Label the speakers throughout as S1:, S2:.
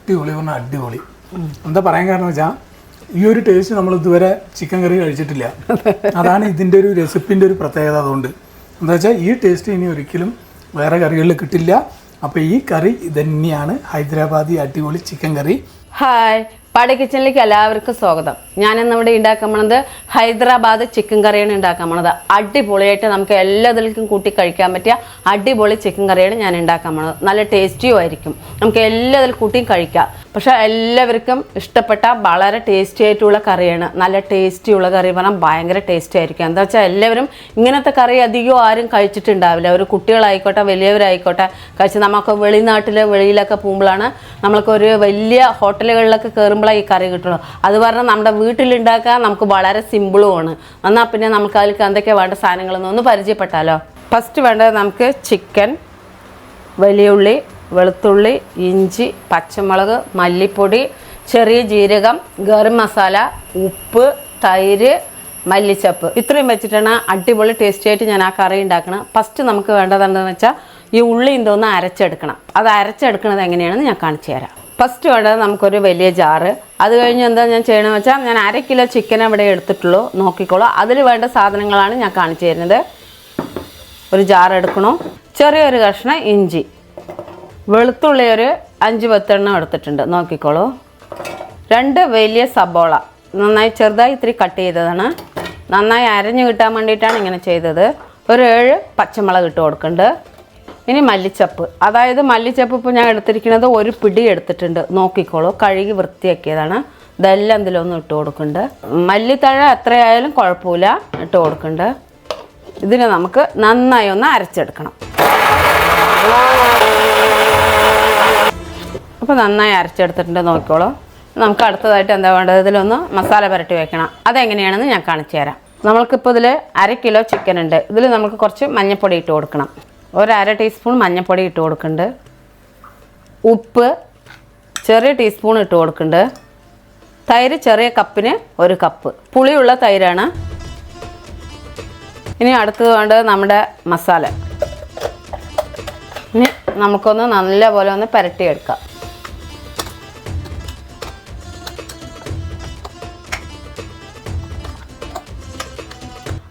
S1: അടിപൊളി പറഞ്ഞാൽ അടിപൊളി. എന്താ പറയാൻ കാരണം വെച്ചാൽ ഈ ഒരു ടേസ്റ്റ് നമ്മൾ ഇതുവരെ ചിക്കൻ കറി കഴിച്ചിട്ടില്ല. അതാണ് ഇതിൻ്റെ ഒരു റെസിപ്പിൻ്റെ ഒരു പ്രത്യേകത. അതുകൊണ്ട് എന്താ വെച്ചാൽ ഈ ടേസ്റ്റ് ഇനി ഒരിക്കലും വേറെ കറികളിൽ കിട്ടില്ല. അപ്പോൾ ഈ കറി ഇതന്നെയാണ് ഹൈദരാബാദി അടിപൊളി ചിക്കൻ കറി.
S2: ഹായ്, പാടി കിച്ചണിലേക്ക് എല്ലാവർക്കും സ്വാഗതം. ഞാനിന്ന് ഇവിടെ ഉണ്ടാക്കാൻ പോണത് ഹൈദരാബാദ് ചിക്കൻ കറിയാണ് ഉണ്ടാക്കാൻ പോണത്. അടിപൊളിയായിട്ട് നമുക്ക് എല്ലാത്തിലും കൂട്ടി കഴിക്കാൻ പറ്റിയ അടിപൊളി ചിക്കൻ കറിയാണ് ഞാൻ ഉണ്ടാക്കാൻ പോണത്. നല്ല ടേസ്റ്റിയും ആയിരിക്കും, നമുക്ക് എല്ലാത്തിലും കൂട്ടിയും കഴിക്കാം. പക്ഷെ എല്ലാവർക്കും ഇഷ്ടപ്പെട്ട വളരെ ടേസ്റ്റി ആയിട്ടുള്ള കറിയാണ്. നല്ല ടേസ്റ്റിയുള്ള കറി പറഞ്ഞാൽ ഭയങ്കര ടേസ്റ്റി ആയിരിക്കും. എന്താ വെച്ചാൽ എല്ലാവരും ഇങ്ങനത്തെ കറി അധികം ആരും കഴിച്ചിട്ടുണ്ടാവില്ല. ഒരു കുട്ടികളായിക്കോട്ടെ വലിയവരായിക്കോട്ടെ കഴിച്ച് നമുക്ക് വെളിയിലൊക്കെ പോകുമ്പോഴാണ് നമ്മൾക്കൊരു വലിയ ഹോട്ടലുകളിലൊക്കെ കയറുമ്പോൾ ഈ കറി കിട്ടുള്ളൂ. അത് പറഞ്ഞാൽ നമ്മുടെ വീട്ടിലുണ്ടാക്കാൻ നമുക്ക് വളരെ സിമ്പിളുമാണ്. എന്നാൽ പിന്നെ നമുക്ക് അതിൽ എന്തൊക്കെയാണ് വേണ്ട സാധനങ്ങളൊന്നും പരിചയപ്പെട്ടാലോ. ഫസ്റ്റ് വേണ്ടത് നമുക്ക് ചിക്കൻ, വലിയ ഉള്ളി, വെളുത്തുള്ളി, ഇഞ്ചി, പച്ചമുളക്, മല്ലിപ്പൊടി, ചെറിയ ജീരകം, ഗരം മസാല, ഉപ്പ്, തൈര്, മല്ലിച്ചപ്പ്, ഇത്രയും വെച്ചിട്ടാണ് അടിപൊളി ടേസ്റ്റി ആയിട്ട് ഞാൻ ആ കറി ഉണ്ടാക്കണം. ഫസ്റ്റ് നമുക്ക് വേണ്ടത് എന്താണെന്ന് വെച്ചാൽ ഈ ഉള്ളി എന്തോന്ന് അരച്ചെടുക്കണം. അത് അരച്ചെടുക്കുന്നത് എങ്ങനെയാണെന്ന് ഞാൻ കാണിച്ചു തരാം. ഫസ്റ്റ് വേണ്ടത് നമുക്കൊരു വലിയ ജാറ്. അത് കഴിഞ്ഞ് എന്താ ഞാൻ ചെയ്യണമെന്ന് വെച്ചാൽ ഞാൻ 1/2 കിലോ ചിക്കൻ ഇവിടെ എടുത്തിട്ടുള്ളൂ, നോക്കിക്കോളൂ. അതിൽ വേണ്ട സാധനങ്ങളാണ് ഞാൻ കാണിച്ചു തരുന്നത്. ഒരു ജാർ എടുക്കണം, ചെറിയൊരു കഷ്ണം ഇഞ്ചി, വെളുത്തുള്ളി ഒരു 5-10 എണ്ണം എടുത്തിട്ടുണ്ട്, നോക്കിക്കോളൂ. 2 വലിയ സബോള നന്നായി ചെറുതായി ഇത്തിരി കട്ട് ചെയ്തതാണ്. നന്നായി അരഞ്ഞു കിട്ടാൻ വേണ്ടിയിട്ടാണ് ഇങ്ങനെ ചെയ്തത്. ഒരു 7 പച്ചമുളക് ഇട്ട് കൊടുക്കുന്നുണ്ട്. ഇനി മല്ലിച്ചപ്പ്, അതായത് മല്ലിച്ചപ്പ് ഇപ്പോൾ ഞാൻ എടുത്തിരിക്കുന്നത് ഒരു പിടി എടുത്തിട്ടുണ്ട്, നോക്കിക്കോളൂ. കഴുകി വൃത്തിയാക്കിയതാണ്. ഇതെല്ലാം ഇതിലൊന്നും ഇട്ട് കൊടുക്കുന്നുണ്ട്. മല്ലിത്തഴ എത്രയായാലും കുഴപ്പമില്ല, ഇട്ട് കൊടുക്കുന്നുണ്ട്. ഇതിനെ നമുക്ക് നന്നായി ഒന്ന് അരച്ചെടുക്കണം. അപ്പോൾ നന്നായി അരച്ചെടുത്തിട്ടുണ്ട്, നോക്കിക്കോളൂ. നമുക്ക് അടുത്തതായിട്ട് എന്താ വേണ്ടത്, ഇതിലൊന്ന് മസാല പുരട്ടി വയ്ക്കണം. അതെങ്ങനെയാണെന്ന് ഞാൻ കാണിച്ചു തരാം. നമ്മൾക്കിപ്പോൾ ഇതിൽ 1/2 കിലോ ചിക്കൻ ഉണ്ട്. ഇതിൽ നമുക്ക് കുറച്ച് മഞ്ഞൾപ്പൊടി ഇട്ട് കൊടുക്കണം. ഒരു 1/2 ടീസ്പൂൺ മഞ്ഞൾപ്പൊടി ഇട്ട് കൊടുക്കുന്നുണ്ട്. ഉപ്പ് ചെറിയ ടീസ്പൂൺ ഇട്ട് കൊടുക്കുന്നുണ്ട്. തൈര് ചെറിയ കപ്പിന് 1 കപ്പ്, പുളിയുള്ള തൈരാണ്. ഇനി അടുത്തത് വേണ്ടത് നമ്മുടെ മസാല. ഇനി നമുക്കൊന്ന് നല്ലപോലെ ഒന്ന് പുരട്ടിയെടുക്കാം.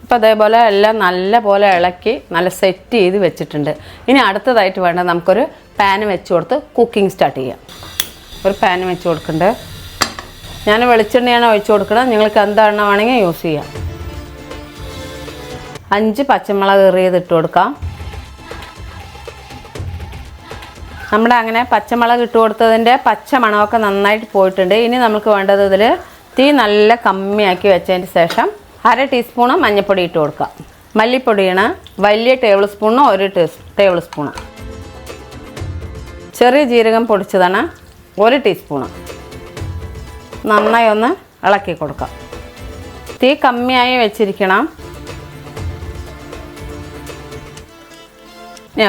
S2: അപ്പോൾ അതേപോലെ എല്ലാം നല്ല പോലെ ഇളക്കി നല്ല സെറ്റ് ചെയ്ത് വെച്ചിട്ടുണ്ട്. ഇനി അടുത്തതായിട്ട് വേണ്ടത് നമുക്കൊരു പാന് വെച്ച് കൊടുത്ത് കുക്കിംഗ് സ്റ്റാർട്ട് ചെയ്യാം. ഒരു പാന് വെച്ച് കൊടുക്കുന്നുണ്ട്. ഞാൻ വെളിച്ചെണ്ണയാണ് ഒഴിച്ച് കൊടുക്കുന്നത്, നിങ്ങൾക്ക് എന്തെണ്ണ വേണമെങ്കിൽ യൂസ് ചെയ്യാം. 5 പച്ചമുളക് കീറിയത് ഇട്ട് കൊടുക്കാം. നമ്മുടെ അങ്ങനെ പച്ചമുളക് ഇട്ട് കൊടുത്തതിൻ്റെ പച്ച മണമൊക്കെ നന്നായിട്ട് പോയിട്ടുണ്ട്. ഇനി നമുക്ക് വേണ്ടത് ഇതിൽ തീ നല്ല കമ്മിയാക്കി വെച്ചതിന് ശേഷം 1/2 ടീസ്പൂണ് മഞ്ഞൾപ്പൊടി ഇട്ട് കൊടുക്കാം. മല്ലിപ്പൊടിയാണ് വലിയ ടേബിൾ സ്പൂണിന് 1 ടേബിൾ സ്പൂണ്. ചെറിയ ജീരകം പൊടിച്ചതാണ് 1 ടീസ്പൂണ്. നന്നായി ഒന്ന് ഇളക്കി കൊടുക്കാം. തീ കമ്മിയായി വെച്ചിരിക്കണം.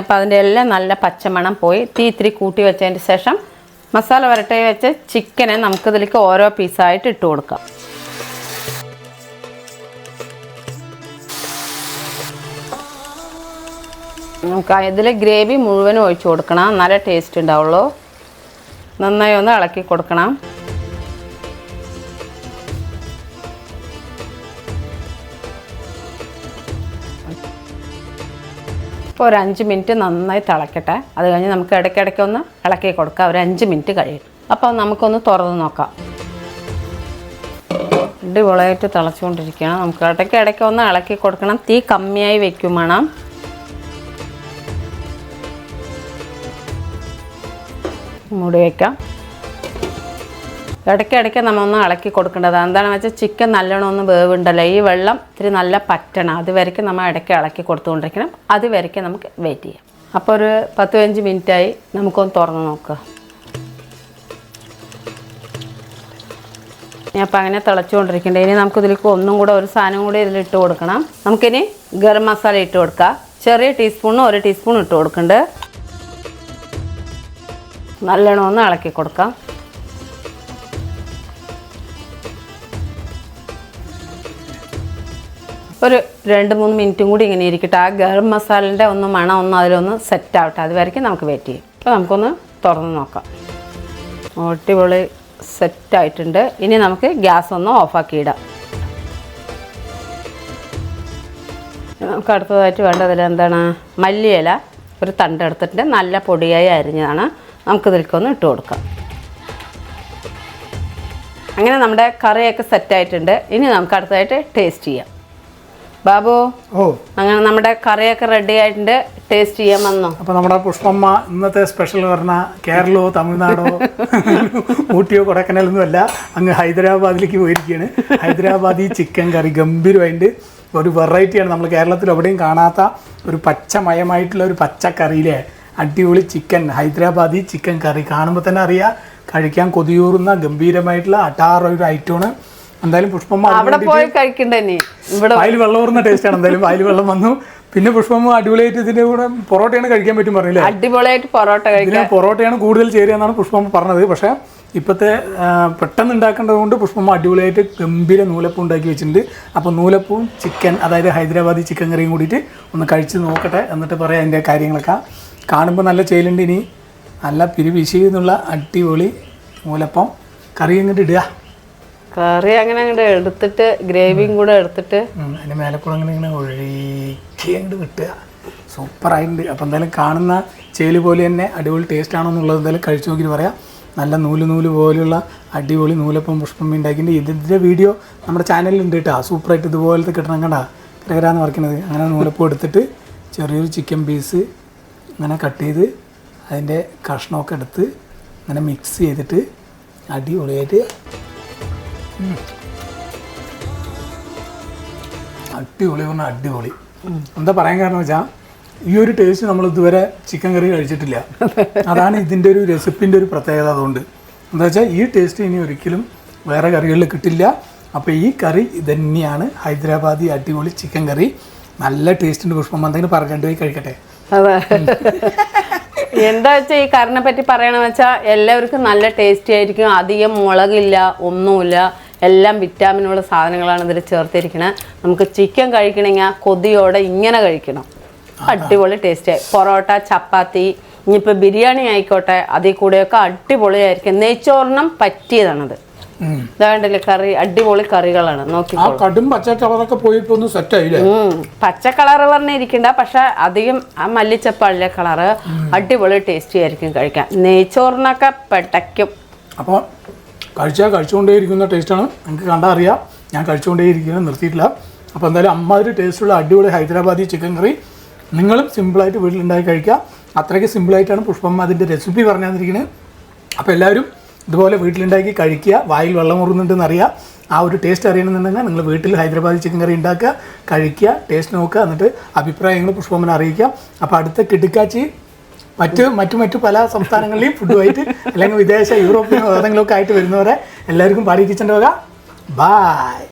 S2: അപ്പോൾ അതിൻ്റെ എല്ലാം നല്ല പച്ചമണം പോയി തീ ഇത്തിരി കൂട്ടി വെച്ചതിന് ശേഷം മസാല വരട്ടി വെച്ച് ചിക്കനെ നമുക്കിതിലേക്ക് ഓരോ പീസായിട്ട് ഇട്ട് കൊടുക്കാം. നമുക്ക് ഇതിൽ ഗ്രേവി മുഴുവനും ഒഴിച്ച് കൊടുക്കണം, നല്ല ടേസ്റ്റ് ഉണ്ടാവുള്ളൂ. നന്നായി ഒന്ന് ഇളക്കി കൊടുക്കണം. ഇപ്പോൾ ഒരു 5 മിനിറ്റ് നന്നായി തിളക്കട്ടെ. അത് കഴിഞ്ഞ് നമുക്ക് ഇടയ്ക്കിടയ്ക്ക് ഒന്ന് ഇളക്കി കൊടുക്കാം. ഒരു 5 മിനിറ്റ് കഴിയും. അപ്പോൾ നമുക്കൊന്ന് തുറന്ന് നോക്കാം. അടിപൊളിയായിട്ട് തിളച്ചുകൊണ്ടിരിക്കണം. നമുക്ക് ഇടയ്ക്കിടയ്ക്ക് ഒന്ന് ഇളക്കി കൊടുക്കണം. തീ കമ്മിയായി വയ്ക്കും വേണം. മൂടി വയ്ക്കാം. ഇടയ്ക്കിടയ്ക്ക് നമ്മളൊന്ന് ഇളക്കി കൊടുക്കേണ്ടത്. എന്താണെന്ന് വെച്ചാൽ ചിക്കൻ നല്ലോണം ഒന്ന് വേവുണ്ടല്ലോ, ഈ വെള്ളം ഇത്തിരി നല്ല പറ്റണം. അതുവരയ്ക്കും നമ്മൾ ഇടയ്ക്ക് ഇളക്കി കൊടുത്തുകൊണ്ടിരിക്കണം. അതുവരയ്ക്കും നമുക്ക് വെയിറ്റ് ചെയ്യാം. അപ്പോൾ ഒരു 10-15 മിനിറ്റായി. നമുക്കൊന്ന് തുറന്ന് നോക്കുക. അപ്പോൾ അങ്ങനെ തിളച്ചുകൊണ്ടിരിക്കേണ്ടത്. ഇനി നമുക്കിതിലേക്ക് ഒന്നും കൂടെ ഒരു സാധനം കൂടി ഇതിലിട്ട് കൊടുക്കണം. നമുക്കിനി ഗരം മസാല ഇട്ട് കൊടുക്കാം. ചെറിയ ടീസ്പൂണിന് 1 ടീസ്പൂൺ ഇട്ട് കൊടുക്കുന്നുണ്ട്. നല്ലോണം ഒന്ന് ഇളക്കി കൊടുക്കാം. ഒരു 2-3 മിനിറ്റും കൂടി ഇങ്ങനെ ഇരിക്കട്ടെ. ആ ഗരം മസാലൻ്റെ മണം അതിലൊന്ന് സെറ്റ് ആവട്ടെ. അതുവരയ്ക്കും നമുക്ക് വെയിറ്റ് ചെയ്യും. അപ്പോൾ നമുക്കൊന്ന് തുറന്ന് നോക്കാം. അടിപൊളി സെറ്റായിട്ടുണ്ട്. ഇനി നമുക്ക് ഗ്യാസ് ഒന്ന് ഓഫാക്കി ഇടാം. നമുക്ക് അടുത്തതായിട്ട് വേണ്ടതിൽ എന്താണ്, മല്ലിയില ഒരു തണ്ട് എടുത്തിട്ടുണ്ട്, നല്ല പൊടിയായി അരിഞ്ഞതാണ്. നമുക്കിതിലേക്കൊന്ന് ഇട്ട് കൊടുക്കാം. അങ്ങനെ നമ്മുടെ കറിയൊക്കെ സെറ്റായിട്ടുണ്ട്. ഇനി നമുക്ക് അടുത്തതായിട്ട് ടേസ്റ്റ് ചെയ്യാം. ബാബു, അങ്ങനെ നമ്മുടെ കറിയൊക്കെ റെഡി ആയിട്ടുണ്ട്. ടേസ്റ്റ് ചെയ്യാൻ വന്നോ?
S1: അപ്പോൾ നമ്മുടെ പുഷ്പമ്മ ഇന്നത്തെ സ്പെഷ്യൽ പറഞ്ഞാൽ കേരളമോ തമിഴ്നാടോ ഊട്ടിയോ കൊടൈക്കനാലൊന്നും അല്ല, അങ്ങ് ഹൈദരാബാദിലേക്ക് പോയിരിക്കുകയാണ്. ഹൈദരാബാദി ചിക്കൻ കറി ഗംഭീരമായിട്ട് ഒരു വെറൈറ്റിയാണ്. നമ്മൾ കേരളത്തിൽ എവിടെയും കാണാത്ത ഒരു പച്ചമയമായിട്ടുള്ള ഒരു പച്ചക്കറിയിലെ അടിപൊളി ചിക്കൻ, ഹൈദരാബാദി ചിക്കൻ കറി. കാണുമ്പോൾ തന്നെ അറിയാം കഴിക്കാൻ കൊതിയൂറുന്ന ഗംഭീരമായിട്ടുള്ള ഒരു ഐറ്റമാണ്. എന്തായാലും പുഷ്പമ്മ
S2: അവിടെ പോയി കഴിക്കണ്ടേ, ഇവിടെ
S1: വായിൽ വെള്ളം ഊറുന്ന ടേസ്റ്റാണ്. എന്തായാലും വായിൽ വെള്ളം വന്നു. പിന്നെ പുഷ്പമ്മ അടിപൊളിയായിട്ട് ഇതിൻ്റെ കൂടെ പൊറോട്ടയാണ് കഴിക്കാൻ പറ്റും പറഞ്ഞില്ലേ?
S2: അടിപൊളിയായിട്ട് പൊറോട്ട കഴിക്കാം.
S1: പൊറോട്ടയാണ് കൂടുതൽ ചേരുക എന്നാണ് പുഷ്പമ്മ പറഞ്ഞത്. പക്ഷേ ഇപ്പോഴത്തെ പെട്ടെന്ന് ഉണ്ടാക്കേണ്ടത് കൊണ്ട് പുഷ്പമ്മ അടിപൊളിയായിട്ട് ഗംഭീര നൂലപ്പം ഉണ്ടാക്കി വെച്ചിട്ടുണ്ട്. അപ്പോൾ നൂലപ്പവും ചിക്കൻ, അതായത് ഹൈദരാബാദി ചിക്കൻ കറിയും കൂടിയിട്ട് ഒന്ന് കഴിച്ച് നോക്കട്ടെ, എന്നിട്ട് പറയാം അതിൻ്റെ കാര്യങ്ങളൊക്കെ. കാണുമ്പോൾ നല്ല ചേലുണ്ട്. ഇനി നല്ല പിരിവിശി എന്നുള്ള അടിപൊളി നൂലപ്പം കറി അങ്ങോട്ട് ഇടുക.
S2: കറി അങ്ങനെ അങ്ങോട്ട് എടുത്തിട്ട് ഗ്രേവിയും കൂടെ എടുത്തിട്ട്
S1: അതിൻ്റെ മേലെക്കൂടെ അങ്ങനെ ഇങ്ങനെ ഒഴുക്കി അങ്ങോട്ട് കിട്ടുക. സൂപ്പറായിട്ടുണ്ട്. അപ്പോൾ എന്തായാലും കാണുന്ന ചേല് പോലെ തന്നെ അടിപൊളി ടേസ്റ്റ് ആണോ എന്നുള്ളത് എന്തായാലും കഴിച്ച് നോക്കിയിട്ട് പറയാം. നല്ല നൂല് പോലെയുള്ള അടിപൊളി നൂലപ്പം പുഷ്പമ്മ ഉണ്ടാക്കിയിട്ട് ഇതിൻ്റെ വീഡിയോ നമ്മുടെ ചാനലിലുണ്ട് കേട്ടോ. സൂപ്പറായിട്ട് ഇതുപോലത്തെ കിട്ടണം കണ്ട കരകരാന്ന് വറക്കുന്നത്. അങ്ങനെ നൂലപ്പം എടുത്തിട്ട് ചെറിയൊരു ചിക്കൻ പീസ് ഇങ്ങനെ കട്ട് ചെയ്ത് അതിൻ്റെ കഷ്ണമൊക്കെ എടുത്ത് അങ്ങനെ മിക്സ് ചെയ്തിട്ട് അടിപൊളിയായിട്ട് അടിപൊളി പറഞ്ഞാൽ അടിപൊളി. എന്താ പറയാൻ കാരണം വെച്ചാൽ ഈ ഒരു ടേസ്റ്റ് നമ്മൾ ഇതുവരെ ചിക്കൻ കറി കഴിച്ചിട്ടില്ല. അതാണ് ഇതിൻ്റെ ഒരു റെസിപ്പിൻ്റെ ഒരു പ്രത്യേകത. അതുകൊണ്ട് എന്താ വെച്ചാൽ ഈ ടേസ്റ്റ് ഇനി ഒരിക്കലും വേറെ കറികളിൽ കിട്ടില്ല. അപ്പോൾ ഈ കറി ഇതന്നെയാണ് ഹൈദരാബാദി അടിപൊളി ചിക്കൻ കറി. നല്ല ടേസ്റ്റിൻ്റെ പുഷ്പം. എന്തെങ്കിലും പറഞ്ഞിട്ട് പോയി കഴിക്കട്ടെ.
S2: അതെ, എന്താ വെച്ചാൽ ഈ കറിനെ പറ്റി പറയണമെന്ന് വെച്ചാൽ എല്ലാവർക്കും നല്ല ടേസ്റ്റി ആയിരിക്കും. അധികം മുളകില്ല, ഒന്നുമില്ല, എല്ലാം വിറ്റാമിനുള്ള സാധനങ്ങളാണ് ഇതിൽ ചേർത്തിരിക്കുന്നത്. നമുക്ക് ചിക്കൻ കഴിക്കണമെങ്കിൽ കൊതിയോടെ ഇങ്ങനെ കഴിക്കണം. അടിപൊളി ടേസ്റ്റായി. പൊറോട്ട, ചപ്പാത്തി, ഇനിയിപ്പോൾ ബിരിയാണി ആയിക്കോട്ടെ, അതിൽ കൂടെയൊക്കെ അടിപൊളിയായിരിക്കും. നെയ്ച്ചോറിനും പറ്റിയതാണത്. ഇതാണ്ടല്ലേ കറി, അടിപൊളി കറികളാണ്. നോക്കി
S1: കടും പച്ച കളറൊക്കെ പോയിട്ട് ഒന്ന് സെറ്റ് ആയില്ലേ?
S2: പച്ച കളറ് പറഞ്ഞിരിക്കണ്ട, പക്ഷെ അധികം ആ മല്ലിച്ചപ്പള്ളിയ കളറ് അടിപൊളി ടേസ്റ്റി ആയിരിക്കും കഴിക്കാൻ. നെയ്ച്ചോറിനൊക്കെ പെട്ടയ്ക്കും.
S1: അപ്പോൾ കഴിച്ചുകൊണ്ടേയിരിക്കുന്ന ടേസ്റ്റാണ്. നിങ്ങൾക്ക് കണ്ടാൽ അറിയാം. ഞാൻ കഴിച്ചുകൊണ്ടേയിരിക്കുന്നത് നിർത്തിയിട്ടില്ല. അപ്പോൾ എന്തായാലും അമ്മാതിരി ടേസ്റ്റുള്ള അടിപൊളി ഹൈദരാബാദി ചിക്കൻ കറി നിങ്ങളും സിമ്പിളായിട്ട് വീട്ടിലുണ്ടാക്കി കഴിക്കുക. അത്രയ്ക്ക് സിമ്പിളായിട്ടാണ് പുഷ്പമ്മ അതിൻ്റെ റെസിപ്പി പറഞ്ഞു തന്നിരിക്കുന്നത്. അപ്പോൾ എല്ലാവരും ഇതുപോലെ വീട്ടിലുണ്ടാക്കി കഴിക്കുക. വായിൽ വെള്ളം ഊറുന്നുണ്ടെന്ന് അറിയാം. ആ ഒരു ടേസ്റ്റ് അറിയണമെന്നുണ്ടെങ്കിൽ നിങ്ങൾ വീട്ടിൽ ഹൈദരാബാദി ചിക്കൻ കറി ഉണ്ടാക്കുക, കഴിക്കുക, ടേസ്റ്റ് നോക്കുക, എന്നിട്ട് അഭിപ്രായങ്ങൾ പുഷ്പമ്മനെ അറിയിക്കാം. അപ്പോൾ അടുത്ത കിടുക്കാച്ചി മറ്റു പല സംസ്ഥാനങ്ങളിലെയും ഫുഡുമായിട്ട് അല്ലെങ്കിൽ വിദേശ യൂറോപ്പിനോ ഏതെങ്കിലുമൊക്കെ ആയിട്ട് വരുന്നവരെ എല്ലാവർക്കും പാടി കിച്ചൻ്റെ വക. ബായ്.